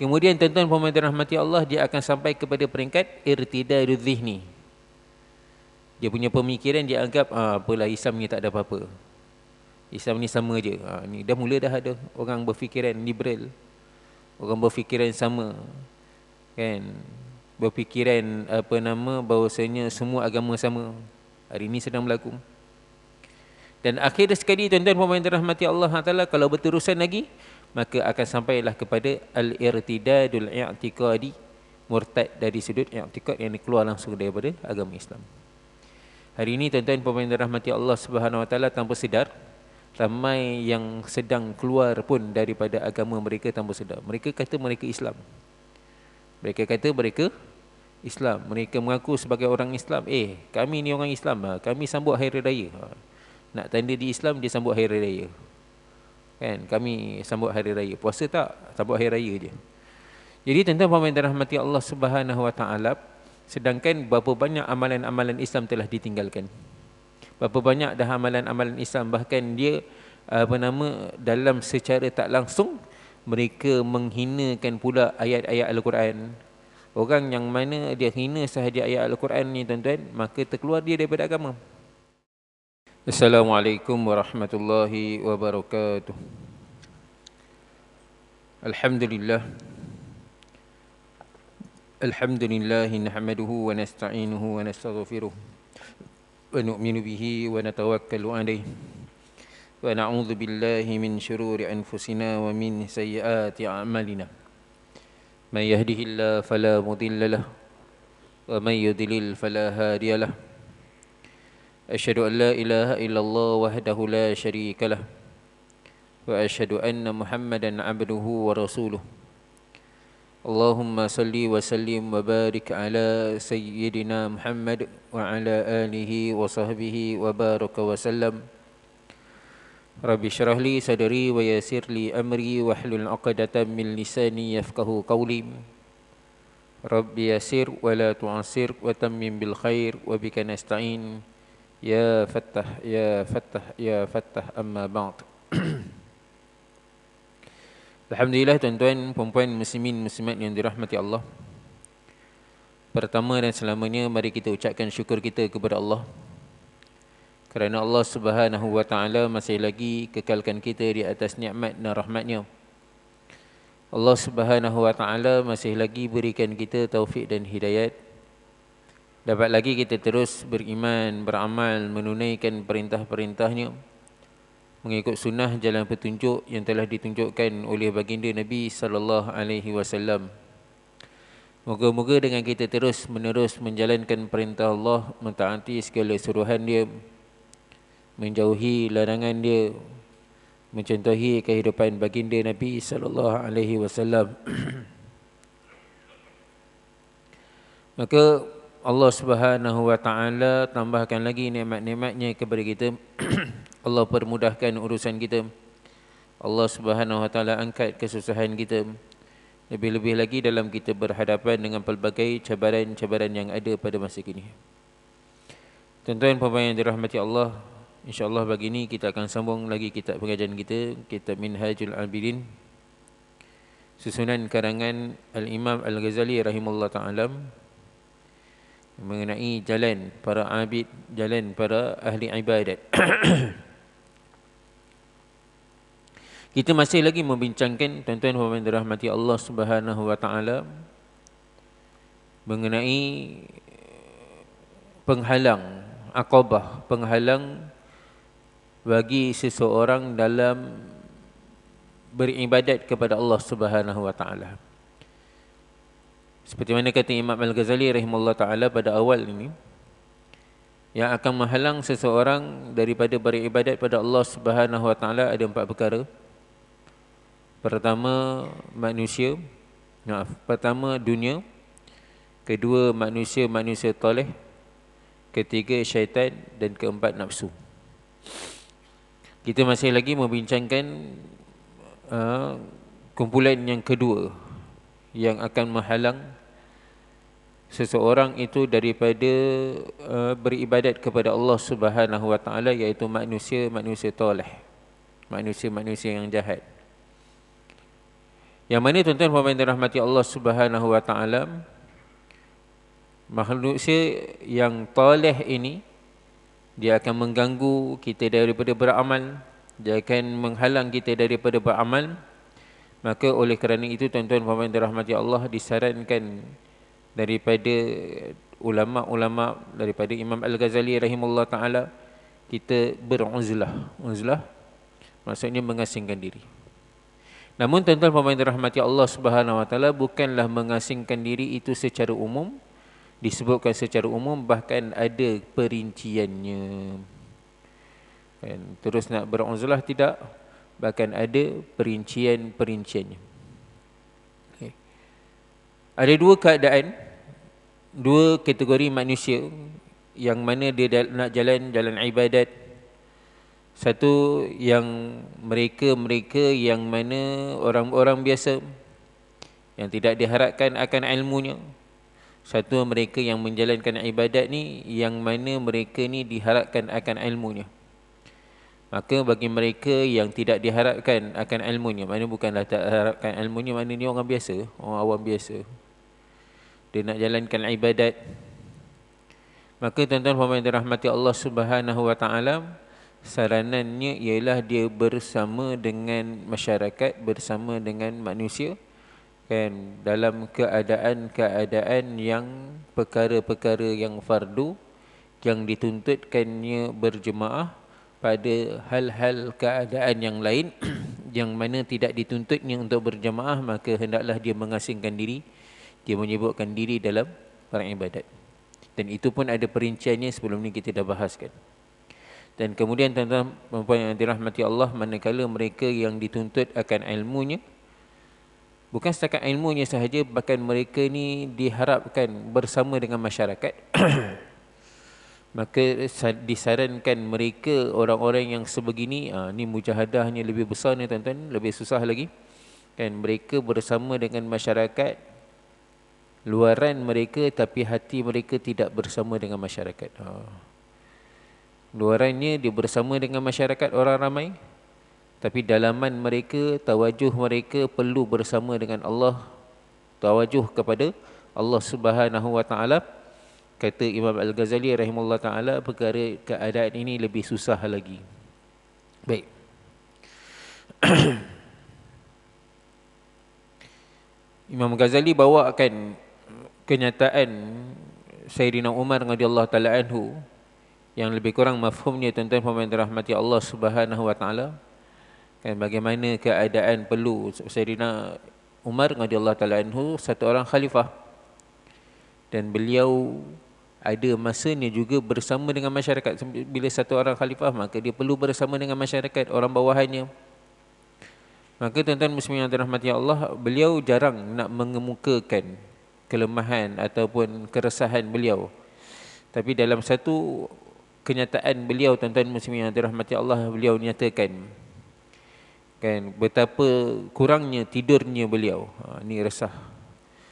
Kemudian tuan-tuan puan dirahmati Allah, dia akan sampai kepada peringkat irtidadul zihni. Dia punya pemikiran dia anggap apalah Islam ni tak ada apa-apa. Islam ni sama je. Ni dah mula dah ada orang berfikiran liberal. Orang berfikiran sama. Kan? Berfikiran bahawasanya semua agama sama. Hari ini sedang berlaku. Dan akhir sekali tuan-tuan puan dirahmati Allah Taala, kalau berterusan lagi, maka akan sampailah kepada al-irtidadul i'tiqadi, murtad dari sudut i'tiqad yang keluar langsung daripada agama Islam. Hari ini tuan-tuan puan dirahmati Allah Subhanahu Wa Taala, tanpa sedar ramai yang sedang keluar pun daripada agama mereka tanpa sedar. Mereka kata mereka Islam. Mereka kata mereka Islam. Mereka mengaku sebagai orang Islam. Kami ni orang Islam. Kami sambut hari raya. Nak tanda di Islam, dia sambut hari raya. Kan? Kami sambut hari raya. Puasa tak? Sambut hari raya je. Jadi tuan-tuan puan dirahmati Allah Subhanahu Wa Taala, sedangkan berapa banyak amalan-amalan Islam telah ditinggalkan. Berapa banyak dah amalan-amalan Islam, bahkan dia dalam secara tak langsung mereka menghinakan pula ayat-ayat Al-Quran. Orang yang mana dia hina sahaja ayat Al-Quran ni tuan-tuan, maka terkeluar dia daripada agama. Assalamualaikum warahmatullahi wabarakatuh. Alhamdulillah. Alhamdulillah nahmaduhu wa nasta'inuhu wa nastaghfiruh wa nu'minu bihi wa natawakkalu alayhi wa na'udzu billahi min shururi anfusina wa min sayyiati a'malina. Man yahdihillahu fala mudilla lahu wa man yudlil fala hadiya lahu. Asyhadu an la ilaha illallah wahdahu la syarika lahu wa asyhadu anna Muhammadan 'abduhu wa rasuluh. Allahumma salli wa sallim wa barik ala sayyidina Muhammad wa ala alihi wa sahbihi wa baraka wa sallam. Rabbi syrah li sadri wa yassir li amri wa hlul 'uqdatam min lisani yafqahu qawli. Rabbi yassir wa la tu'assir wa tammim bil khair wa bika nasta'in. Ya Fattah, ya Fattah, ya Fattah, amma ba'd. Alhamdulillah tuan-tuan, puan-puan, muslimin, muslimat yang dirahmati Allah. Pertama dan selamanya, mari kita ucapkan syukur kita kepada Allah, kerana Allah Subhanahu Wa Taala masih lagi kekalkan kita di atas nikmat dan rahmat-Nya. Allah Subhanahu Wa Taala masih lagi berikan kita taufik dan hidayat. Dapat lagi kita terus beriman, beramal, menunaikan perintah-perintah-Nya, mengikut sunnah jalan petunjuk yang telah ditunjukkan oleh baginda Nabi sallallahu alaihi wasallam. Moga-moga dengan kita terus menerus menjalankan perintah Allah, mentaati segala suruhan Dia, menjauhi larangan Dia, mencontohi kehidupan baginda Nabi sallallahu alaihi wasallam. Maka Allah Subhanahu Wa Taala tambahkan lagi nikmat-nikmat-Nya kepada kita. Allah permudahkan urusan kita. Allah Subhanahu Wa Taala angkat kesusahan kita. Lebih-lebih lagi dalam kita berhadapan dengan pelbagai cabaran-cabaran yang ada pada masa kini. Tuan-tuan puan-puan yang dirahmati Allah, insya-Allah pagi ini kita akan sambung lagi kitab pengajian kita, kitab Minhajul Abidin, susunan karangan Al-Imam Al-Ghazali rahimahullah ta'ala, mengenai jalan para abid, jalan para ahli ibadat. Kita masih lagi membincangkan tuan-tuan puan-puan dirahmati Allah Subhanahu Wa Taala mengenai penghalang, aqabah, penghalang bagi seseorang dalam beribadat kepada Allah Subhanahu Wa Taala. Seperti mana kata Imam Al-Ghazali rahimahullah ta'ala pada awal ini, yang akan menghalang seseorang daripada beribadat pada Allah Subhanahu Wa Taala ada 4 perkara. Pertama, pertama dunia. Kedua, manusia toleh. Ketiga, syaitan. Dan keempat, nafsu. Kita masih lagi membincangkan kumpulan yang kedua yang akan menghalang seseorang itu daripada beribadat kepada Allah Subhanahu Wa Taala, iaitu manusia toleh, manusia yang jahat. Yang mana tuan-tuan dan puan-puan dirahmati Allah Subhanahu wa taala, manusia yang taleh ini dia akan mengganggu kita daripada beramal, dia akan menghalang kita daripada beramal. Maka oleh kerana itu tuan-tuan dan puan-puan dirahmati Allah, disarankan daripada ulama-ulama, daripada Imam Al-Ghazali rahimahullah taala, kita beruzlah. Uzlah maksudnya mengasingkan diri. Namun tuan-tuan dan puan-puan dirahmati Allah Subhanahu wa taala, bukanlah mengasingkan diri itu secara umum. Disebutkan secara umum, bahkan ada perinciannya. Terus nak beruzlah tidak, bahkan ada perinciannya. Okay. Ada dua keadaan, dua kategori manusia yang mana dia nak jalan ibadat. Satu yang mereka yang mana orang-orang biasa yang tidak diharapkan akan ilmunya. Satu mereka yang menjalankan ibadat ni yang mana mereka ni diharapkan akan ilmunya. Maka bagi mereka yang tidak diharapkan akan ilmunya, mana bukanlah tak harapkan ilmunya, mana ni orang biasa, orang awam biasa, dia nak jalankan ibadat. Maka tuan-tuan puan-puan dirahmati Allah Subhanahu wa taala, saranannya ialah dia bersama dengan masyarakat, bersama dengan manusia, kan, dalam keadaan-keadaan yang perkara-perkara yang fardu, yang dituntutkannya berjemaah. Pada hal-hal keadaan yang lain yang mana tidak dituntutnya untuk berjemaah, maka hendaklah dia mengasingkan diri, dia menyibukkan diri dalam perang ibadat. Dan itu pun ada perinciannya, sebelum ni kita dah bahaskan. Dan kemudian tuan-tuan dan puan yang dirahmati Allah, manakala mereka yang dituntut akan ilmunya, bukan setakat ilmunya sahaja, bahkan mereka ni diharapkan bersama dengan masyarakat. Maka disarankan mereka, orang-orang yang sebegini, ni mujahadahnya lebih besar ni tuan-tuan, lebih susah lagi. Kan, mereka bersama dengan masyarakat, luaran mereka tapi hati mereka tidak bersama dengan masyarakat. Luarannya dia bersama dengan masyarakat orang ramai, tapi dalaman mereka, tawajuh mereka perlu bersama dengan Allah, tawajuh kepada Allah Subhanahu wa taala. Kata Imam Al-Ghazali rahimahullah ta'ala, perkara keadaan ini lebih susah lagi. Baik. Imam Ghazali bawakan kenyataan Sayyidina Umar radhiyallahu ta'ala anhu, yang lebih kurang mafhumnya tuan-tuan puan-puan dirahmati Allah Subhanahu wa ta'ala. Kan, bagaimana keadaan perlu Sayyidina Umar radhiyallahu ta'ala anhu, satu orang khalifah, dan beliau ada masanya juga bersama dengan masyarakat. Bila satu orang khalifah, maka dia perlu bersama dengan masyarakat, orang bawahannya. Maka tuan-tuan muslimin yang dirahmati Allah, beliau jarang nak mengemukakan kelemahan ataupun keresahan beliau. Tapi dalam satu kenyataan beliau, tuan-tuan muslimin yang dirahmati Allah, beliau nyatakan, kan, betapa kurangnya tidurnya beliau. Ini resah.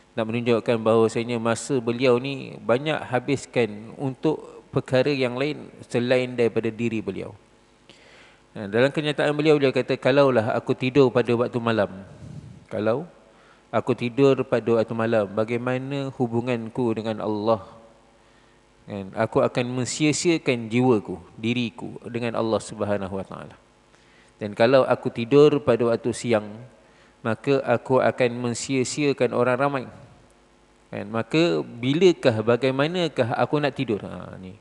Nak menunjukkan bahawasanya masa beliau ni banyak habiskan untuk perkara yang lain selain daripada diri beliau. Dalam kenyataan beliau, dia kata, kalaulah aku tidur pada waktu malam, kalau aku tidur pada waktu malam, bagaimana hubunganku dengan Allah? Aku akan mensia-siakan jiwaku, diriku dengan Allah Subhanahu wa taala. Dan kalau aku tidur pada waktu siang, maka aku akan mensia-siakan orang ramai. Maka bilakah, bagaimanakah aku nak tidur? Ni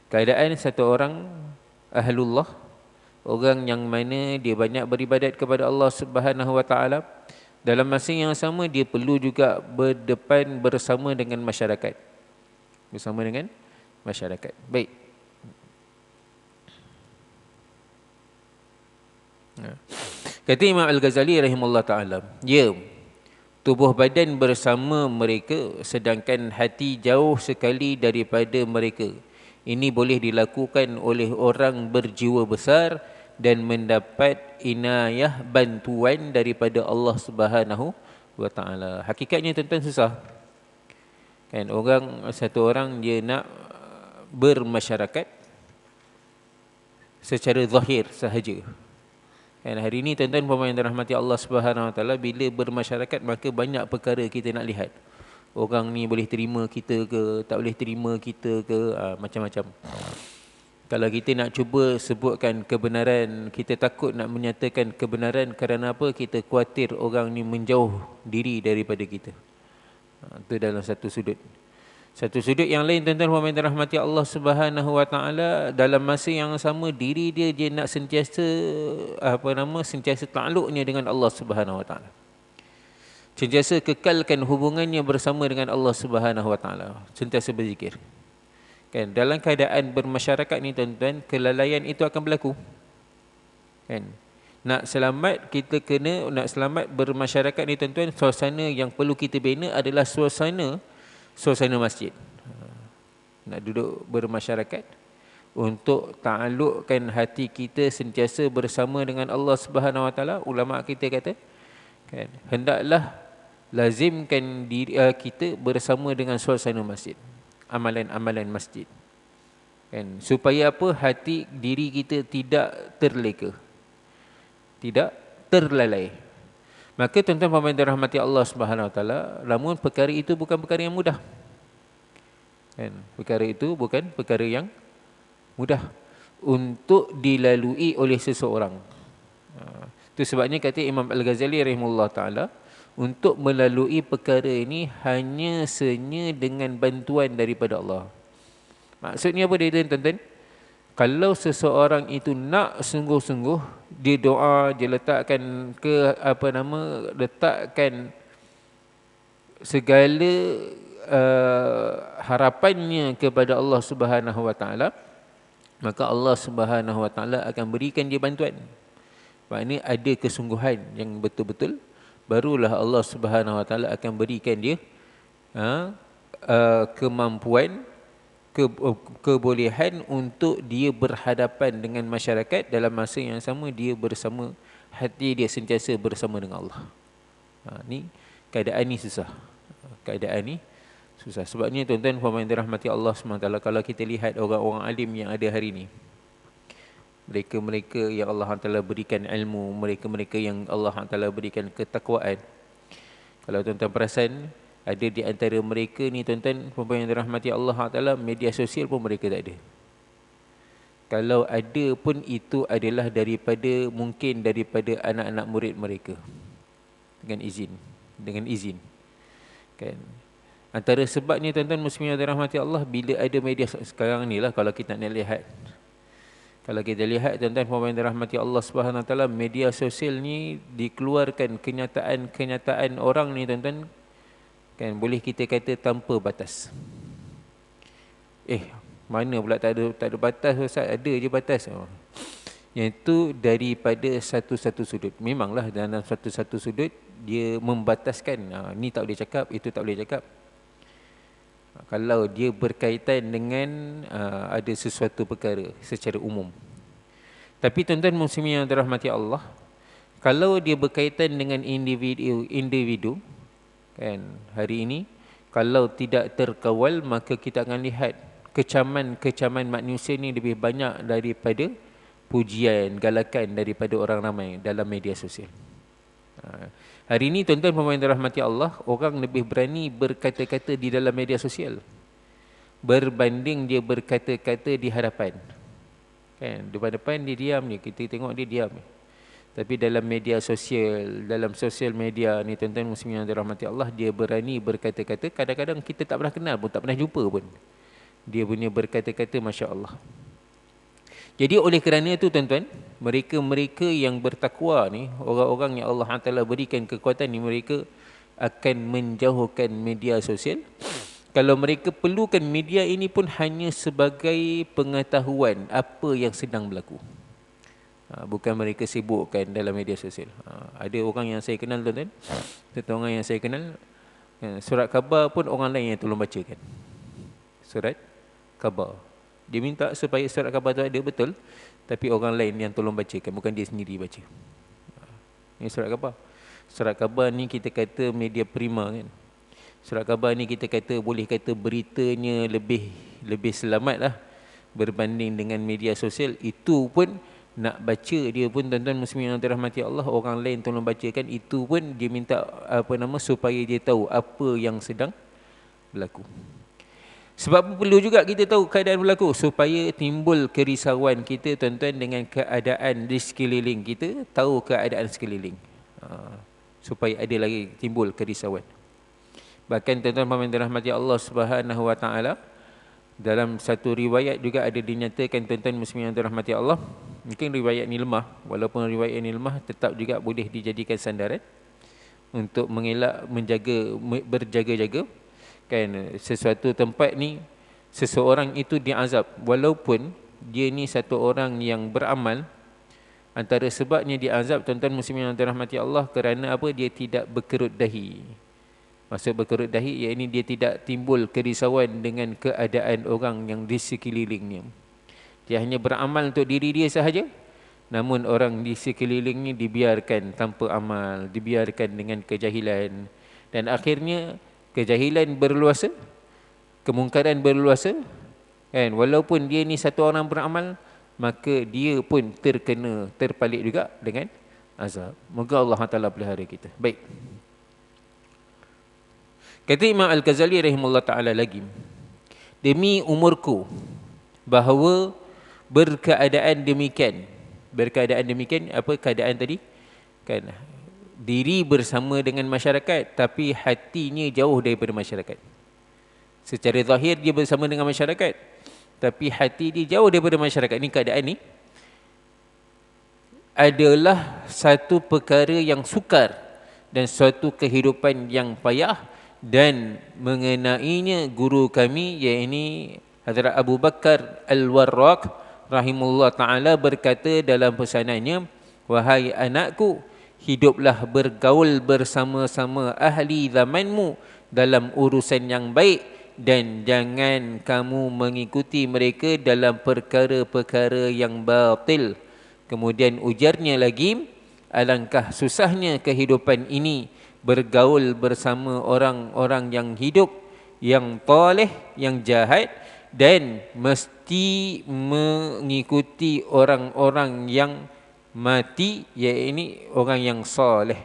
keadaan satu orang ahlullah, orang yang mana dia banyak beribadat kepada Allah Subhanahu wa taala. Dalam masa yang sama, dia perlu juga berdepan bersama dengan masyarakat. Bersama dengan masyarakat. Baik. Kata Imam Al-Ghazali rahimahullah ta'ala, ya, tubuh badan bersama mereka, sedangkan hati jauh sekali daripada mereka. Ini boleh dilakukan oleh orang berjiwa besar dan mendapat inayah, bantuan daripada Allah Subhanahu wa taala. Hakikatnya tuan-tuan susah. Kan, satu orang dia nak bermasyarakat secara zahir sahaja. Dan hari ini tuan-tuan puan yang dirahmati Allah Subhanahu Wa Taala, bila bermasyarakat maka banyak perkara kita nak lihat. Orang ni boleh terima kita ke, tak boleh terima kita ke, macam-macam. Kalau kita nak cuba sebutkan kebenaran, kita takut nak menyatakan kebenaran kerana apa? Kita khawatir orang ni menjauh diri daripada kita. Itu dalam satu sudut. Satu sudut yang lain tuan-tuan puan yang dirahmati Allah Subhanahu Wa Taala, dalam masa yang sama diri dia nak sentiasa sentiasa takluknya dengan Allah Subhanahu Wa Taala. Sentiasa kekalkan hubungannya bersama dengan Allah Subhanahu Wa Taala. Sentiasa berzikir. Kan, dalam keadaan bermasyarakat ni tuan-tuan, kelalaian itu akan berlaku. Kan? Nak selamat bermasyarakat ni tuan-tuan, suasana yang perlu kita bina adalah suasana masjid. Nak duduk bermasyarakat untuk ta'alluqkan hati kita sentiasa bersama dengan Allah Subhanahu Wa Taala. Ulama kita kata, kan, hendaklah lazimkan diri kita bersama dengan suasana masjid. Amalan-amalan masjid, kan, supaya apa? Hati diri kita tidak terleka, tidak terlalai. Maka tuan-tuan puan yang dirahmati Allah Subhanahu Wa Taala, namun perkara itu bukan perkara yang mudah, kan? Perkara itu bukan perkara yang mudah untuk dilalui oleh seseorang. Itu sebabnya kata Imam Al-Ghazali rahimahullah taala, untuk melalui perkara ini hanya senya dengan bantuan daripada Allah. Maksudnya apa dia tuan-tuan? Kalau seseorang itu nak sungguh-sungguh, dia doa, dia letakkan letakkan segala harapannya kepada Allah Subhanahu Wa Taala, maka Allah Subhanahu Wa Taala akan berikan dia bantuan. Maknanya ada kesungguhan yang betul-betul, barulah Allah Subhanahu Wa Taala akan berikan dia kemampuan, kebolehan untuk dia berhadapan dengan masyarakat dalam masa yang sama dia bersama, hati dia sentiasa bersama dengan Allah. Ni keadaan ni susah. Keadaan ni susah. Sebabnya tuan-tuan puan yang dirahmati Allah SWT, kalau kita lihat orang-orang alim yang ada hari ni, mereka-mereka yang Allah Ta'ala berikan ilmu, mereka-mereka yang Allah Ta'ala berikan ketakwaan, kalau tuan-tuan perasan, ada di antara mereka ni tuan-tuan puan yang dirahmati Allah Ta'ala, media sosial pun mereka tak ada. Kalau ada pun itu adalah mungkin daripada anak-anak murid mereka, dengan izin, kan. Antara sebabnya tuan-tuan muslimin yang dirahmati Allah, bila ada media sekarang ni lah, kalau kita nak lihat, tuan-tuan puan yang dirahmati Allah Subhanahu Wa Taala, media sosial ni dikeluarkan kenyataan orang ni tuan-tuan, kan, boleh kita kata tanpa batas. Mana pula tak ada batas Ustaz? Ada je batas. Yang itu daripada satu-satu sudut. Memanglah dalam satu-satu sudut dia membataskan, ni tak boleh cakap, itu tak boleh cakap. Kalau dia berkaitan dengan ada sesuatu perkara secara umum. Tapi tuan-tuan muslimin yang dirahmati Allah, kalau dia berkaitan dengan individu, kan, hari ini kalau tidak terkawal, maka kita akan lihat kecaman manusia ni lebih banyak daripada pujian, galakan daripada orang ramai dalam media sosial. Hari ini tuan-tuan puan yang dirahmati Allah, orang lebih berani berkata-kata di dalam media sosial berbanding dia berkata-kata di hadapan. Kan, depan-depan dia diam je, kita tengok dia diam. Tapi dalam media sosial, dalam sosial media ni tuan-tuan muslimin yang dirahmati Allah, dia berani berkata-kata, kadang-kadang kita tak pernah kenal pun, tak pernah jumpa pun, dia punya berkata-kata masya-Allah. Jadi oleh kerana itu tuan-tuan, mereka-mereka yang bertakwa ni, orang-orang yang Allah Ta'ala berikan kekuatan ni, mereka akan menjauhkan media sosial. Kalau mereka perlukan media ini pun hanya sebagai pengetahuan apa yang sedang berlaku. Bukan mereka sibukkan dalam media sosial. Ada orang yang saya kenal tuan-tuan, satu orang yang saya kenal, surat khabar pun orang lain yang tolong bacakan. Surat khabar, dia minta supaya surat khabar tu ada betul, tapi orang lain yang tolong bacakan, bukan dia sendiri baca. Ini surat khabar. Surat khabar ni kita kata media prima, kan. Surat khabar ni kita kata, boleh kata beritanya lebih selamat lah berbanding dengan media sosial. Itu pun nak baca dia pun tuan-tuan muslimin yang dirahmati Allah, orang lain tolong bacakan, itu pun dia minta supaya dia tahu apa yang sedang berlaku. Sebab apa perlu juga kita tahu keadaan berlaku? Supaya timbul kerisauan kita tuan-tuan dengan keadaan di sekeliling kita, tahu keadaan sekeliling. Supaya ada lagi timbul kerisauan. Bahkan tuan-tuan yang dirahmati Allah Subhanahu wa taala, dalam satu riwayat juga ada dinyatakan tuan-tuan muslimin yang dirahmati Allah, mungkin riwayat ni lemah, walaupun riwayat ni lemah tetap juga boleh dijadikan sandaran untuk mengelak, menjaga, berjaga-jaga. Kan sesuatu tempat ni seseorang itu diazab walaupun dia ni satu orang yang beramal. Antara sebabnya diazab tuan-tuan muslimin yang dirahmati Allah kerana apa? Dia tidak berkerut dahi. Maksud berkerut dahi, iaitu dia tidak timbul kerisauan dengan keadaan orang yang di sekelilingnya. Dia hanya beramal untuk diri dia sahaja, namun orang di sekelilingnya dibiarkan tanpa amal, dibiarkan dengan kejahilan, dan akhirnya kejahilan berluasa, kemungkaran berluasa, kan? Walaupun dia ni satu orang beramal, maka dia pun terpalit juga dengan azab. Moga Allah Taala pelihara kita. Baik. Kata Imam Al-Ghazali rahimahullah ta'ala lagi, demi umurku bahawa berkeadaan demikian, apa keadaan tadi? Kan, diri bersama dengan masyarakat tapi hatinya jauh daripada masyarakat. Secara zahir dia bersama dengan masyarakat tapi hati dia jauh daripada masyarakat. Ini keadaan ni adalah satu perkara yang sukar dan suatu kehidupan yang payah. Dan mengenainya guru kami, iaitu Hazrat Abu Bakar Al-Warraq rahimahullah ta'ala berkata dalam pesanannya, wahai anakku, hiduplah bergaul bersama-sama ahli zamanmu dalam urusan yang baik, dan jangan kamu mengikuti mereka dalam perkara-perkara yang batil. Kemudian ujarnya lagi, alangkah susahnya kehidupan ini, bergaul bersama orang-orang yang hidup, yang taleh, yang jahat, dan mesti mengikuti orang-orang yang mati, iaitu orang yang saleh.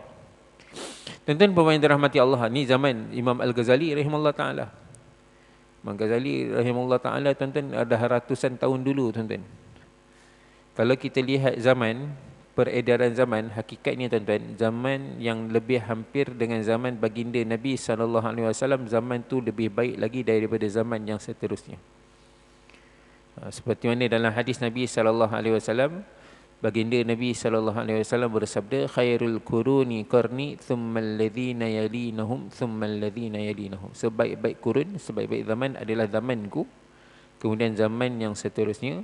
Tuan-tuan pemain dirahmati Allah, ni zaman Imam Al-Ghazali rahimahullah ta'ala. Imam Ghazali rahimahullah ta'ala tuan-tuan ada ratusan tahun dulu tuan-tuan. Kalau kita lihat zaman, peredaran zaman, hakikatnya tuan-tuan, zaman yang lebih hampir dengan zaman baginda Nabi SAW, zaman tu lebih baik lagi daripada zaman yang seterusnya. Seperti mana dalam hadis Nabi SAW, baginda Nabi SAW bersabda, khairul quruni qarni thumma alladhina yalinahum thumma alladhina yalinahum. Sebaik-baik kurun, sebaik-baik zaman adalah zamanku, kemudian zaman yang seterusnya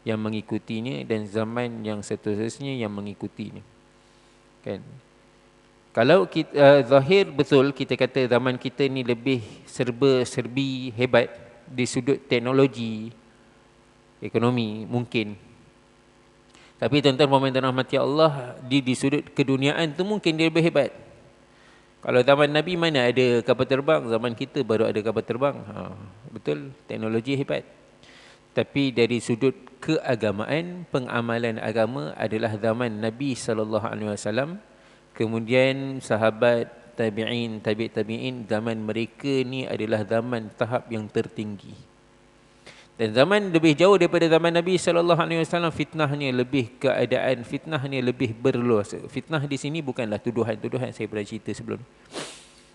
yang mengikutinya, dan zaman yang seterusnya yang mengikutinya. Kan? Kalau kita zahir betul kita kata zaman kita ni lebih serba-serbi hebat di sudut teknologi, ekonomi mungkin. Tapi tuan-tuan dan rahmati Allah, di sudut keduniaan tu mungkin dia lebih hebat. Kalau zaman Nabi mana ada kapal terbang, zaman kita baru ada kapal terbang. Betul, teknologi hebat. Tapi dari sudut keagamaan, pengamalan agama adalah zaman Nabi SAW. Kemudian sahabat, tabi'in, tabi'in, zaman mereka ni adalah zaman tahap yang tertinggi. Dan zaman lebih jauh daripada zaman Nabi SAW, fitnahnya lebih, keadaan fitnahnya lebih berluasa. Fitnah di sini bukanlah tuduhan-tuduhan, saya pernah cerita sebelum.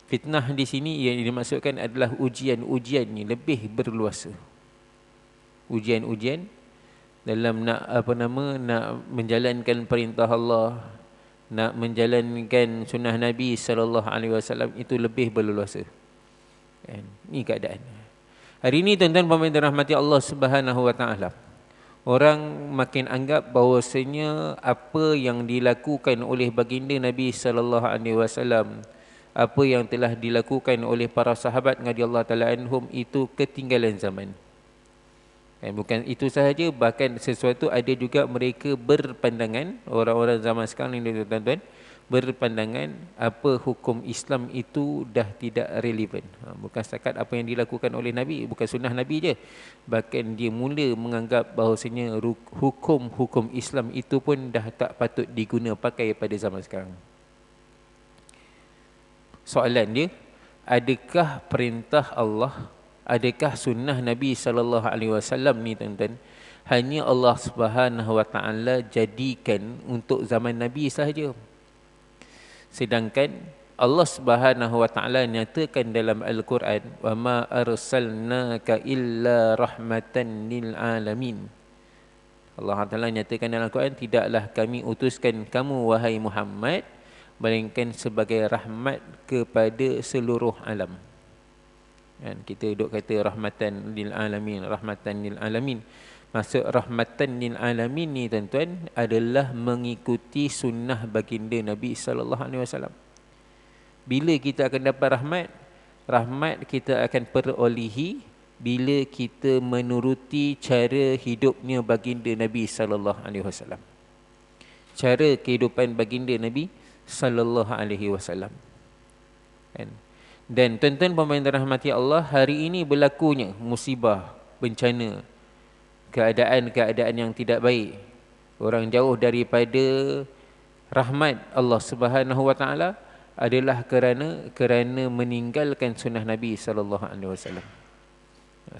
Fitnah di sini yang dimaksudkan adalah ujian-ujian ni lebih berluasa. Ujian-ujian dalam nak nak menjalankan perintah Allah, nak menjalankan sunnah Nabi SAW, itu lebih berluasa. Ini keadaan. Hari ini tuan-tuan pemain dirahmati Allah Subhanahu wa taala, orang makin anggap bahawasanya apa yang dilakukan oleh baginda Nabi SAW, apa yang telah dilakukan oleh para sahabat radhiyallahu taala anhum, itu ketinggalan zaman. Bukan itu sahaja, bahkan sesuatu ada juga mereka berpandangan, orang-orang zaman sekarang ini tuan-tuan, berpandangan apa hukum Islam itu dah tidak relevan. Bukan setakat apa yang dilakukan oleh Nabi, bukan sunnah Nabi je. Bahkan dia mula menganggap bahawasanya hukum-hukum Islam itu pun dah tak patut diguna pakai pada zaman sekarang. Soalan dia, adakah perintah Allah, adakah sunnah Nabi SAW ni tuan-tuan, hanya Allah Subhanahu Wa Taala jadikan untuk zaman Nabi sahaja? Sedangkan Allah Subhanahu Wa Taala nyatakan dalam Al-Quran, wa ma arsalnaka illa rahmatan lil alamin. Allah Taala nyatakan dalam Al-Quran, tidaklah kami utuskan kamu wahai Muhammad melainkan sebagai rahmat kepada seluruh alam. Kan kita duk kata rahmatan lil alamin, rahmatan lil alamin. Maksud rahmatan lil alamin ni tuan-tuan adalah mengikuti sunnah baginda Nabi sallallahu alaihi wasallam. Bila kita akan dapat rahmat? Rahmat kita akan perolehi bila kita menuruti cara hidupnya baginda Nabi sallallahu alaihi wasallam. Cara kehidupan baginda Nabi sallallahu alaihi wasallam. Kan? Dan tuan-tuan pemain rahmati Allah, hari ini berlakunya musibah, bencana, keadaan-keadaan yang tidak baik. Orang jauh daripada rahmat Allah Subhanahu Wa Taala adalah kerana meninggalkan sunnah Nabi sallallahu alaihi wasallam.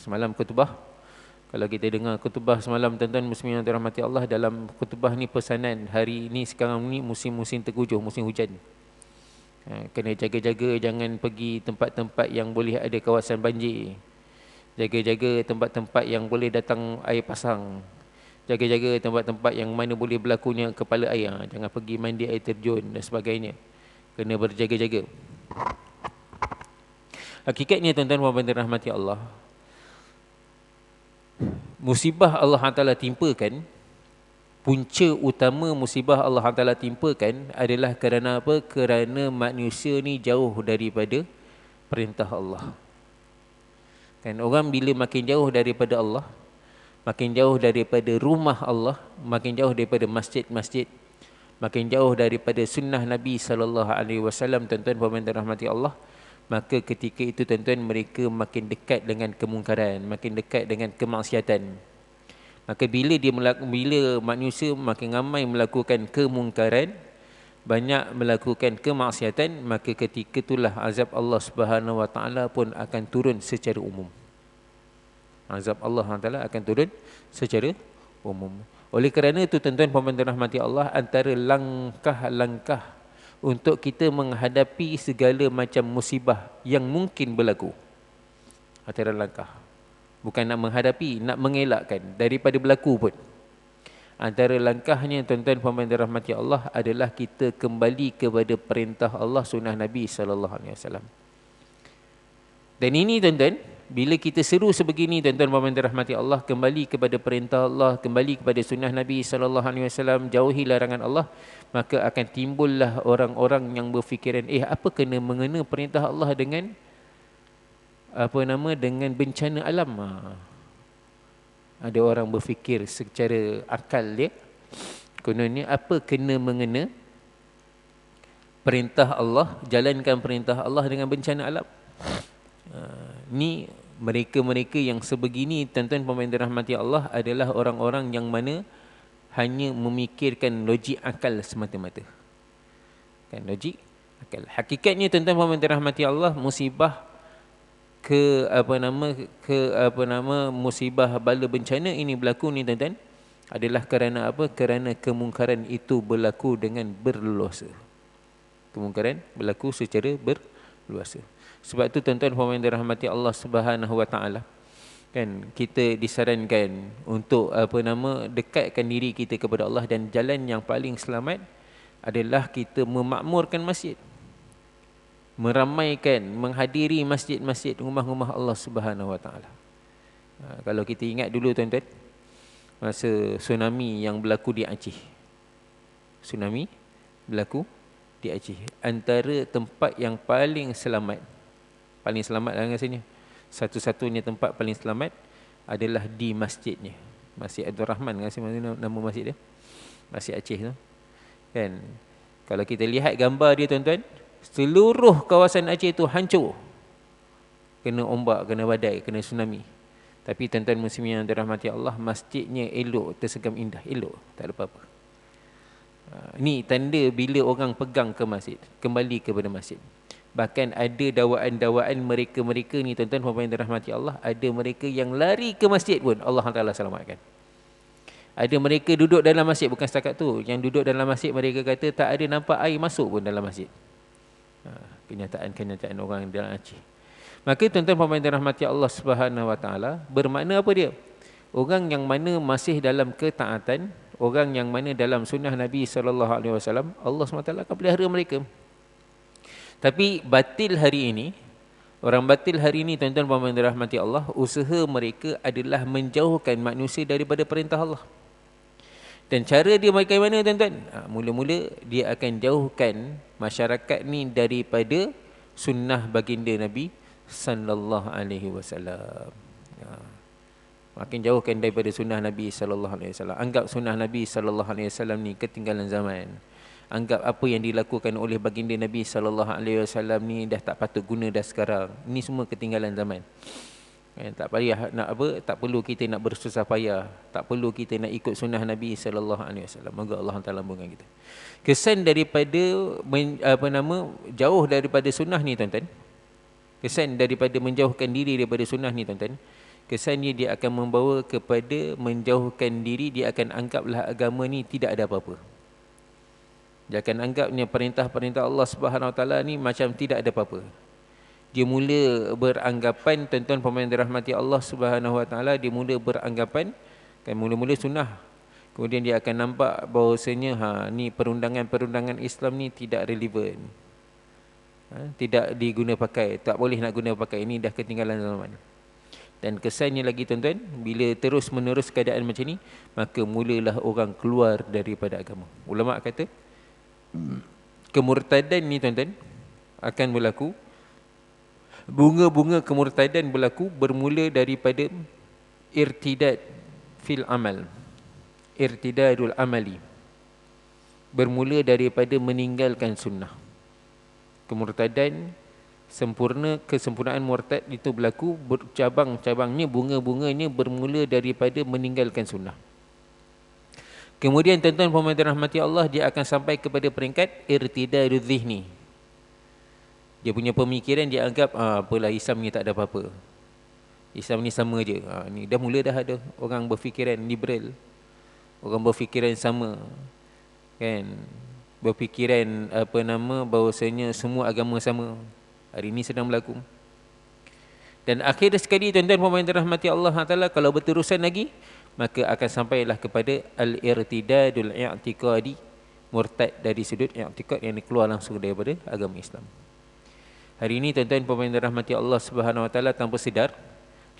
Semalam khutbah, kalau kita dengar khutbah semalam tuan-tuan muslimin yang dirahmati Allah, dalam khutbah ni pesanan hari ini sekarang ni musim-musim tengkujuh, musim hujan. Kena jaga-jaga jangan pergi tempat-tempat yang boleh ada kawasan banjir. Jaga-jaga tempat-tempat yang boleh datang air pasang. Jaga-jaga tempat-tempat yang mana boleh berlakunya kepala air. Jangan pergi mandi air terjun dan sebagainya. Kena berjaga-jaga. Hakikatnya tuan-tuan dan puan dirahmati Allah, musibah Allah Ta'ala timpakan, punca utama musibah Allah Ta'ala timpakan adalah kerana apa? Kerana manusia ni jauh daripada perintah Allah. Kan orang bila makin jauh daripada Allah, makin jauh daripada rumah Allah, makin jauh daripada masjid-masjid, makin jauh daripada sunnah Nabi sallallahu alaihi wasallam, tuan-tuan dan rahmati Allah, maka ketika itu tuan-tuan mereka makin dekat dengan kemungkaran, makin dekat dengan kemaksiatan. Maka bila manusia makin ramai melakukan kemungkaran, banyak melakukan kemaksiatan, maka ketika itulah azab Allah Subhanahu Wa Taala pun akan turun secara umum. Azab Allah Taala akan turun secara umum. Oleh kerana itu tuan-tuan dan rahmati Allah, antara langkah-langkah untuk kita menghadapi segala macam musibah yang mungkin berlaku, antara langkah, bukan nak menghadapi, nak mengelakkan daripada berlaku pun. Antara langkahnya tuan-tuan dan dirahmati Allah adalah kita kembali kepada perintah Allah, sunnah Nabi sallallahu alaihi wasallam. Dan ini tuan-tuan, bila kita seru sebegini tuan-tuan dan dirahmati Allah, kembali kepada perintah Allah, kembali kepada sunnah Nabi sallallahu alaihi wasallam, jauhi larangan Allah, maka akan timbullah orang-orang yang berfikiran, apa kena mengena perintah Allah dengan dengan bencana alam? Ada orang berfikir secara akal dia, kononnya apa kena mengena perintah Allah, jalankan perintah Allah dengan bencana alam? Ni mereka-mereka yang sebegini tuan-tuan dan dirahmati Allah adalah orang-orang yang mana hanya memikirkan logik akal semata-mata. Kan, logik akal. Hakikatnya tuan-tuan dan dirahmati Allah, musibah musibah bala bencana ini berlaku ni tuan-tuan adalah kerana apa? Kerana kemungkaran itu berlaku dengan berleluasa. Kemungkaran berlaku secara berleluasa. Sebab itu tuan-tuan dan dirahmati Allah Subhanahu Wa Taala, kan kita disarankan untuk dekatkan diri kita kepada Allah, dan jalan yang paling selamat adalah kita memakmurkan masjid, meramaikan, menghadiri masjid-masjid, rumah-rumah Allah Subhanahu Wa Taala. Kalau kita ingat dulu tuan-tuan, masa tsunami yang berlaku di Aceh, tsunami berlaku di Aceh, antara tempat yang paling selamat lah rasanya, satu-satunya tempat paling selamat adalah di masjidnya, Masjid Abdul Rahman, nama masjid dia, Masjid Aceh tu, kan. Kalau kita lihat gambar dia tuan-tuan, seluruh kawasan Aceh itu hancur. Kena ombak, kena badai, kena tsunami. Tapi tuan-tuan muslimin yang dirahmati Allah, masjidnya elok, tersegam indah, elok, tak ada apa-apa. Ini tanda bila orang pegang ke masjid, kembali kepada masjid. Bahkan ada dakwaan-dakwaan mereka-mereka ni tuan-tuan yang dirahmati Allah, ada mereka yang lari ke masjid pun Allah Taala selamatkan. Ada mereka duduk dalam masjid, bukan setakat tu, yang duduk dalam masjid mereka kata tak ada nampak air masuk pun dalam masjid. Kenyataan orang dalam Aceh. Maka tuan-tuan yang dirahmati Allah Subhanahu Wa Taala, bermakna apa dia? Orang yang mana masih dalam ketaatan, orang yang mana dalam sunnah Nabi SAW, Allah SWT akan pelihara mereka. Tapi batil hari ini, orang batil hari ini tuan-tuan yang dirahmati Allah, usaha mereka adalah menjauhkan manusia daripada perintah Allah. Dan cara dia bagaimana tuan-tuan? Mula-mula dia akan jauhkan masyarakat ni daripada sunnah baginda Nabi sallallahu alaihi wasallam. Makin jauhkan daripada sunnah Nabi sallallahu alaihi wasallam. Anggap sunnah Nabi sallallahu alaihi wasallam ni ketinggalan zaman. Anggap apa yang dilakukan oleh baginda Nabi sallallahu alaihi wasallam ni dah tak patut guna dah sekarang. Ini semua ketinggalan zaman. Tak payah nak apa, tak perlu kita nak bersusah payah, tak perlu kita nak ikut sunnah Nabi sallallahu alaihi wasallam. Moga Allah Taala lambungkan kita. Kesan daripada jauh daripada sunnah ni tuan-tuan. Kesan daripada menjauhkan diri daripada sunnah ni tuan-tuan. Kesannya dia akan membawa kepada menjauhkan diri, dia akan anggaplah agama ni tidak ada apa-apa. Dia akan anggapnya perintah-perintah Allah Subhanahu Wa Taala ni macam tidak ada apa-apa. Dia mula beranggapan, tuan-tuan pemain dirahmati Allah Subhanahu Wa Taala, dia mula beranggapan kan mula-mula sunnah. Kemudian dia akan nampak bahawasanya ni perundangan-perundangan Islam ni tidak relevan. Tidak diguna pakai, tak boleh nak guna pakai, ini dah ketinggalan zaman. Dan kesannya lagi tuan-tuan, bila terus menerus keadaan macam ni, maka mulalah orang keluar daripada agama. Ulama kata kemurtadan ni tuan-tuan akan berlaku. Bunga-bunga kemurtadan berlaku bermula daripada irtidad fil amal, irtidadul amali, bermula daripada meninggalkan sunnah. Kemurtadan sempurna, kesempurnaan murtad itu berlaku, cabang-cabangnya, bunga-bunganya bermula daripada meninggalkan sunnah. Kemudian tuan-tuan pemirsa rahmati Allah, dia akan sampai kepada peringkat irtidadul zihni. Dia punya pemikiran dia anggap apalah Islam ni tak ada apa-apa. Islam ni sama je. Ni dah mula dah ada orang berfikiran liberal. Orang berfikiran sama. Kan? Berfikiran bahawasanya semua agama sama. Hari ini sedang berlaku. Dan akhir sekali tuan-tuan pemirsa rahmati Allah Taala, kalau berterusan lagi, maka akan sampailah kepada al-irtidadul i'tiqadi, murtad dari sudut i'tiqad yang keluar langsung daripada agama Islam. Hari ini tuan-tuan pemirsa rahmati Allah Subhanahu Wa Taala, tanpa sedar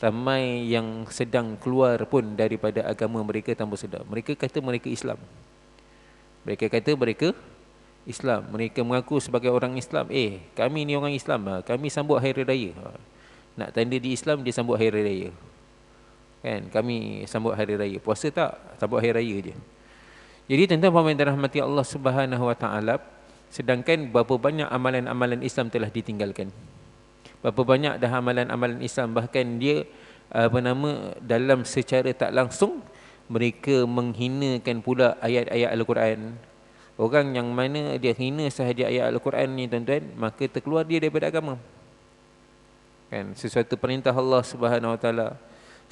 ramai yang sedang keluar pun daripada agama mereka tanpa sedar. Mereka kata mereka Islam. Mereka kata mereka Islam. Mereka mengaku sebagai orang Islam. Kami ni orang Islam. Kami sambut hari raya. Nak tanda di Islam, dia sambut hari raya. Kan? Kami sambut hari raya. Puasa tak? Sambut hari raya je. Jadi tuan-tuan pemirsa rahmati Allah Subhanahu Wa Taala, sedangkan berapa banyak amalan-amalan Islam telah ditinggalkan. Berapa banyak dah amalan-amalan Islam, bahkan dia dalam secara tak langsung mereka menghinakan pula ayat-ayat Al-Quran. Orang yang mana dia hina sahaja ayat Al-Quran ni tuan-tuan, maka terkeluar dia daripada agama. Kan, sesuatu perintah Allah Subhanahu Wa Taala,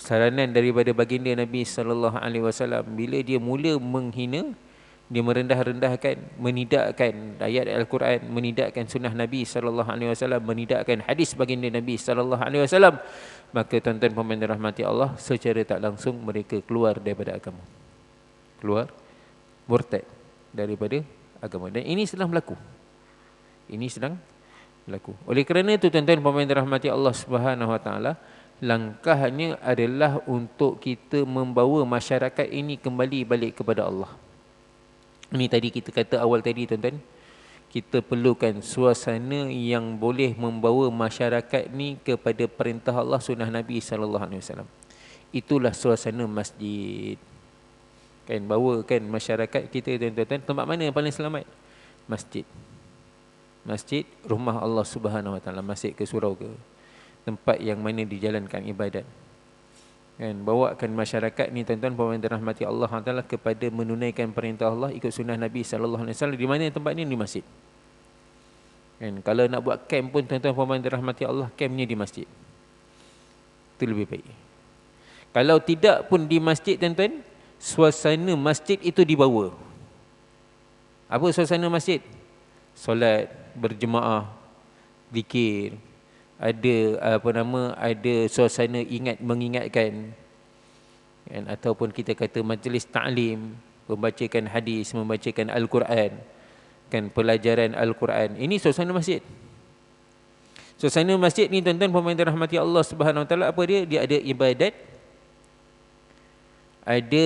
saranan daripada baginda Nabi sallallahu alaihi wasallam, bila dia mula menghina, dia merendah-rendahkan, menidakkan ayat Al-Quran, menidakkan sunnah Nabi sallallahu alaihi wasallam, menidakkan hadis baginda Nabi sallallahu alaihi wasallam, maka tuan-tuan pemirsa rahmati Allah, secara tak langsung mereka keluar daripada agama. Keluar murtad daripada agama. Dan ini sedang berlaku. Ini sedang berlaku. Oleh kerana itu tuan-tuan pemirsa rahmati Allah Subhanahu Wa Taala, langkahnya adalah untuk kita membawa masyarakat ini kembali balik kepada Allah. Ini tadi kita kata awal tadi tuan-tuan, kita perlukan suasana yang boleh membawa masyarakat ni kepada perintah Allah, sunnah Nabi sallallahu alaihi wasallam. Itulah suasana masjid. Kan, bawakan masyarakat kita tuan-tuan, tempat mana yang paling selamat? masjid. Masjid, rumah Allah Subhanahu Wa Taala, masjid ke surau ke, tempat yang mana dijalankan ibadat. Kan, bawakan masyarakat ni tuan-tuan puan dirahmati Allah Taala kepada menunaikan perintah Allah, ikut sunnah Nabi sallallahu alaihi wasallam. Di mana tempat ni? Di masjid. Kan, kalau nak buat camp pun tuan-tuan puan dirahmati Allah, campnya di masjid. Itu lebih baik. Kalau tidak pun di masjid tuan-tuan, suasana masjid itu dibawa. Apa suasana masjid? Solat berjemaah, zikir, ada ada suasana mengingatkan, kan, ataupun kita kata majlis ta'lim, membacakan hadis, membacakan Al-Quran, kan, pelajaran Al-Quran. Ini suasana masjid. Suasana masjid ni tuan-tuan puan rahmati Allah Subhanahu Wa Taala, apa dia? Dia ada ibadat, ada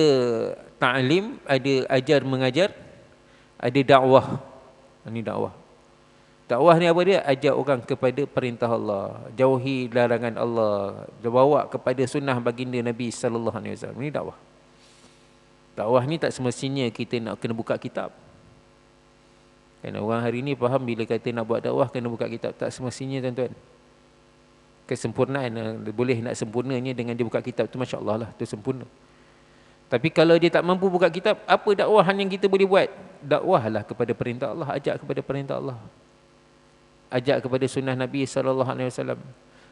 ta'lim, ada ajar mengajar, ada dakwah. Ini dakwah. Dakwah ni apa dia? Ajak orang kepada perintah Allah, jauhi larangan Allah, bawa kepada sunnah baginda Nabi sallallahu alaihi wasallam. Ini dakwah. Dakwah ni tak semestinya kita nak kena buka kitab. Kan orang hari ni faham bila kata nak buat dakwah kena buka kitab. Tak semestinya tuan-tuan. Kesempurnaan boleh nak sempurnanya dengan dia buka kitab tu, masya-Allah lah, tu sempurna. Tapi kalau dia tak mampu buka kitab, apa dakwahan yang kita boleh buat? Dakwahlah kepada perintah Allah, ajak kepada perintah Allah. Ajak kepada sunnah Nabi sallallahu alaihi wasallam.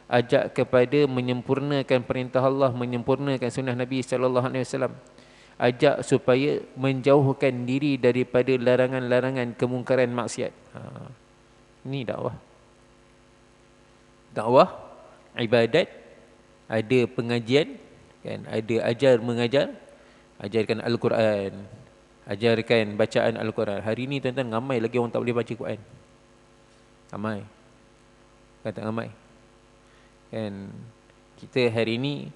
Ajak kepada menyempurnakan perintah Allah, menyempurnakan sunnah Nabi sallallahu alaihi wasallam. Ajak supaya menjauhkan diri daripada larangan-larangan kemungkaran maksiat. Ini dakwah. Dakwah, ibadat, ada pengajian, kan, ada ajar mengajar, ajarkan Al-Quran, ajarkan bacaan Al-Quran. Hari ni tuan-tuan ramai lagi orang tak boleh baca Quran. Ramai. Kata ramai. Kan, kita hari ni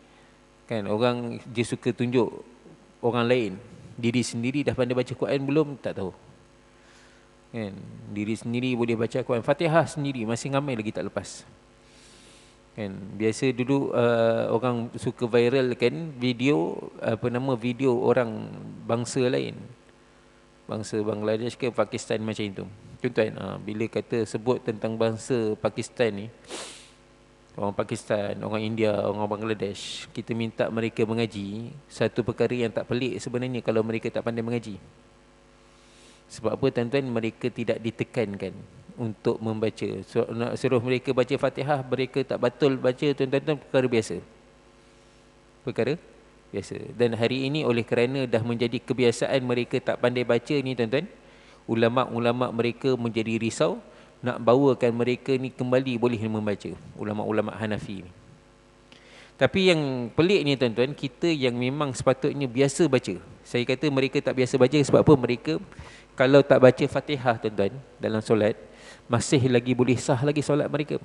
kan orang dia suka tunjuk orang lain. Diri sendiri dah pandai baca Quran belum? Tak tahu. Kan, diri sendiri boleh baca Quran. Fatihah sendiri masih ramai lagi tak lepas. Kan, biasa dulu orang suka viral kan video video orang bangsa lain, bangsa Bangladesh ke Pakistan macam itu. Tuan-tuan, bila kata sebut tentang bangsa Pakistan ni, orang Pakistan, orang India, orang Bangladesh, kita minta mereka mengaji, satu perkara yang tak pelik sebenarnya kalau mereka tak pandai mengaji. Sebab apa tuan-tuan? Mereka tidak ditekankan untuk membaca. So, nak suruh mereka baca Fatihah, mereka tak betul baca, tuan-tuan, perkara biasa. Perkara biasa. Dan hari ini oleh kerana dah menjadi kebiasaan mereka tak pandai baca ni tuan-tuan, ulama-ulama mereka menjadi risau nak bawakan mereka ni kembali boleh membaca. Ulama-ulama Hanafi ni. Tapi yang pelik ni tuan-tuan, kita yang memang sepatutnya biasa baca. Saya kata mereka tak biasa baca sebab apa? Mereka kalau tak baca Fatihah tuan-tuan dalam solat, masih lagi boleh sah lagi solat mereka.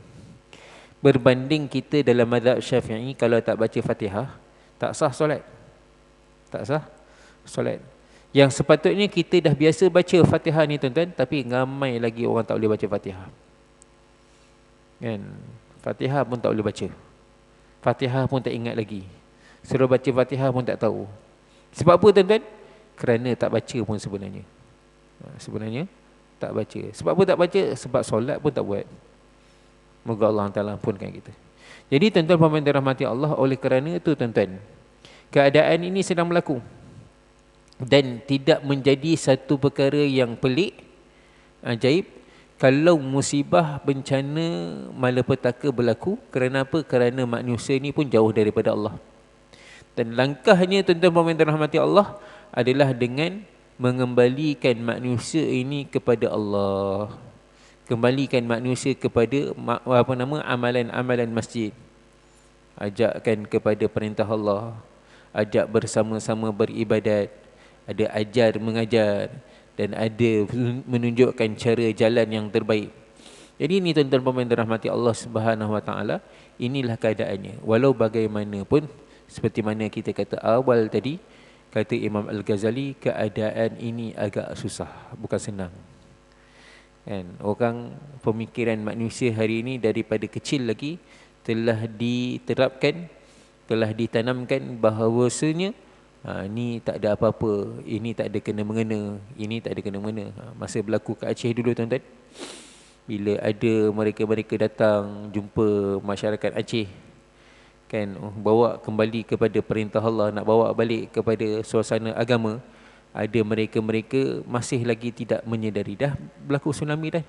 Berbanding kita dalam mazhab Syafi'i, kalau tak baca Fatihah, tak sah solat. Tak sah solat. Yang sepatutnya kita dah biasa baca Fatihah ni tuan-tuan, tapi ramai lagi orang tak boleh baca Fatihah. Kan? Fatihah pun tak boleh baca. Fatihah pun tak ingat lagi. Suruh baca Fatihah pun tak tahu. Sebab apa tuan-tuan? Kerana tak baca pun sebenarnya. Sebenarnya tak baca. Sebab apa tak baca? Sebab solat pun tak buat. Moga Allah Ta'ala ampunkan kita. Jadi tuan-tuan puan-puan dirahmati Allah, oleh kerana itu tuan-tuan, keadaan ini sedang berlaku dan tidak menjadi satu perkara yang pelik, ajaib, kalau musibah, bencana, malapetaka berlaku. Kerana apa? Kerana manusia ni pun jauh daripada Allah. Dan langkahnya tuan-tuan puan-puan dirahmati Allah adalah dengan mengembalikan manusia ini kepada Allah. Kembalikan manusia kepada amalan-amalan masjid. Ajakkan kepada perintah Allah. Ajak bersama-sama beribadat. Ada ajar mengajar. Dan ada menunjukkan cara jalan yang terbaik. Jadi ini tuan-tuan puan-puan dirahmati Allah Subhanahu Wa Taala, inilah keadaannya. Walau bagaimanapun, seperti mana kita kata awal tadi, kata Imam Al-Ghazali, keadaan ini agak susah, bukan senang. Kan? Orang, pemikiran manusia hari ini daripada kecil lagi telah diterapkan, telah ditanamkan bahawasanya Ni tak ada apa-apa, ini tak ada kena-mengena, ini tak ada kena-mengena. Masa berlaku kat Aceh dulu tuan-tuan, bila ada mereka-mereka datang jumpa masyarakat Aceh, kan, bawa kembali kepada perintah Allah, nak bawa balik kepada suasana agama, ada mereka-mereka masih lagi tidak menyedari dah berlaku tsunami dah,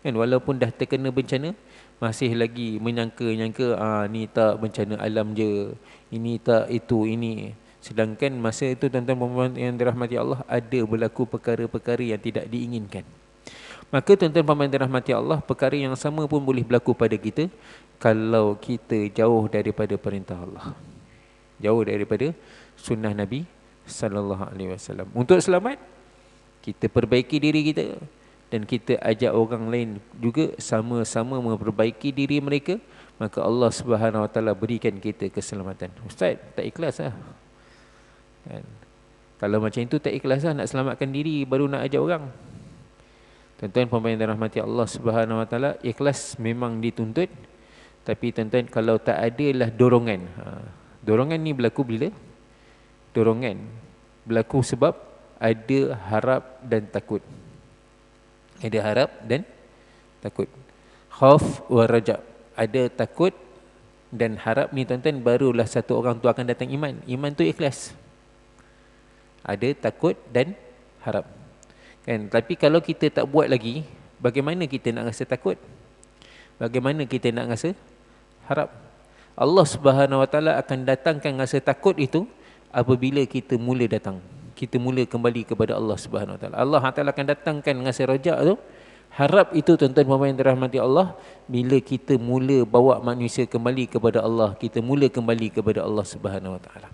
kan, walaupun dah terkena bencana, masih lagi menyangka-nyangka ni tak bencana alam je, ini tak itu ini. Sedangkan masa itu tuan-tuan yang dirahmati Allah, ada berlaku perkara-perkara yang tidak diinginkan. Maka tuan-tuan yang dirahmati Allah, perkara yang sama pun boleh berlaku pada kita kalau kita jauh daripada perintah Allah, jauh daripada sunnah Nabi sallallahu alaihi wasallam. Untuk selamat, kita perbaiki diri kita dan kita ajak orang lain juga sama-sama memperbaiki diri mereka, maka Allah Subhanahu Wa Taala berikan kita keselamatan. Ustaz, tak ikhlas lah, kan? Kalau macam itu tak ikhlas lah, nak selamatkan diri baru nak ajak orang. Tuan-tuan pemain rahmati Allah Subhanahu Wa Taala, ikhlas memang dituntut, tapi tuan-tuan kalau tak adalah dorongan. Dorongan ni berlaku bila? Dorongan berlaku sebab ada harap dan takut. Ada harap dan takut. Khauf wa raja. Ada takut dan harap ni tuan-tuan, barulah satu orang tu akan datang iman. Iman tu ikhlas. Ada takut dan harap, kan? Tapi kalau kita tak buat lagi, bagaimana kita nak rasa takut? Bagaimana kita nak rasa harap? Allah Subhanahu Wa Taala akan datangkan rasa takut itu apabila kita mula datang, kita mula kembali kepada Allah Subhanahu Wa Taala. Allah Taala akan datangkan rasa raja tu, harap itu tuan-tuan pemain dirahmati Allah, bila kita mula bawa manusia kembali kepada Allah, kita mula kembali kepada Allah Subhanahu Wa Taala.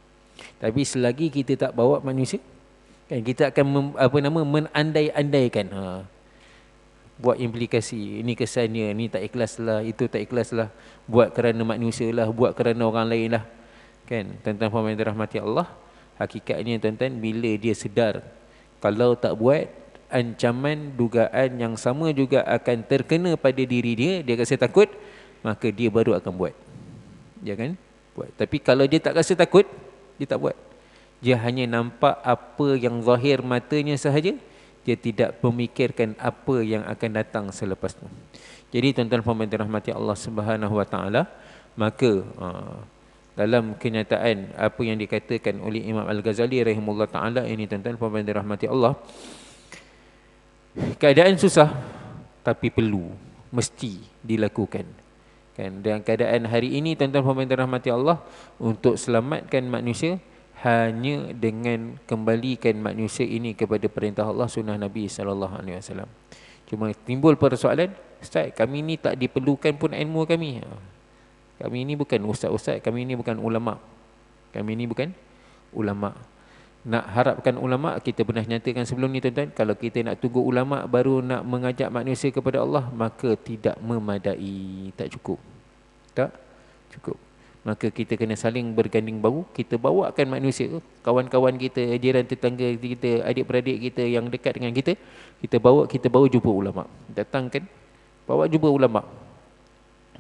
Tapi selagi kita tak bawa manusia, kan, kita akan menandai-andaikan, buat implikasi, ini kesannya, ni tak ikhlas lah, itu tak ikhlas lah, buat kerana manusia lah, buat kerana orang lain lah, kan? Tuan-tuan pemain dirahmati Allah, hakikatnya tuan-tuan, bila dia sedar kalau tak buat, ancaman dugaan yang sama juga akan terkena pada diri dia, dia rasa takut, maka dia baru akan buat. Dia kan buat. Tapi kalau dia tak rasa takut, dia tak buat. Dia hanya nampak apa yang zahir matanya sahaja, dia tidak memikirkan apa yang akan datang selepas itu. Jadi tuan-tuan pemain dirahmati Allah Subhanahu Wa Taala, maka dalam kenyataan apa yang dikatakan oleh Imam Al-Ghazali rahimahullah taala ini, tuan-tuan pemain dirahmati Allah, keadaan susah tapi perlu, mesti dilakukan, kan? Dan keadaan hari ini tuan-tuan pemain dirahmati Allah, untuk selamatkan manusia hanya dengan kembalikan manusia ini kepada perintah Allah, sunnah Nabi sallallahu alaihi wasallam. Cuma timbul persoalan, Ustaz, kami ni tak diperlukan pun ilmu kami. Kami ini bukan ustaz-ustaz, kami ini bukan ulama. Kami ini bukan ulama. Nak harapkan ulama, kita pernah nyatakan sebelum ni tuan-tuan, kalau kita nak tunggu ulama baru nak mengajak manusia kepada Allah, maka tidak memadai, tak cukup. Tak cukup. Maka kita kena saling berganding bahu, kita bawakan manusia, kawan-kawan kita, jiran tetangga kita, adik-beradik kita yang dekat dengan kita, kita bawa jumpa ulama. Datangkan, bawa jumpa ulama.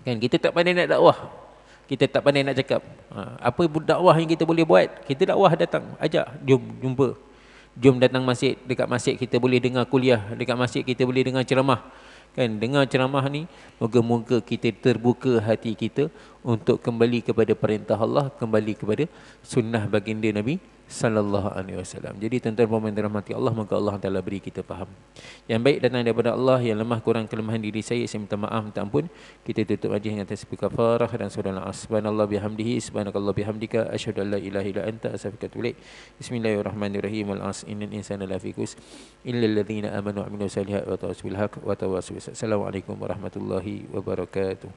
Kan, kita tak pandai nak dakwah, kita tak pandai nak cakap. Apa dakwah yang kita boleh buat? Kita dakwah, datang, ajak, jom jumpa. Jom datang masjid, dekat masjid kita boleh dengar kuliah, dekat masjid kita boleh dengar ceramah. Kan, dengar ceramah ni, moga-moga kita terbuka hati kita untuk kembali kepada perintah Allah, kembali kepada sunnah baginda Nabi sallallahu alaihi wasallam. Jadi tuan-tuan puan-puan dirahmati Allah, maka Allah Taala beri kita faham. Yang baik datang daripada Allah, yang lemah kurang kelemahan diri saya minta maaf, minta ampun. Kita tutup majlis dengan tasbih kafarah dan subhanallah, subhanallah bihamdihi, subhanakallah bihamdika, asyhadu an la ilaha illa anta, astaghfiruka wa atubu ilaik. Bismillahirrahmanirrahim. Wal 'asr innal insana lafi khusr illa alladziina aamanu wa 'amilus solihati wa tawassaw bil haqq wa tawassaw bis sabr. Assalamualaikum warahmatullahi wabarakatuh.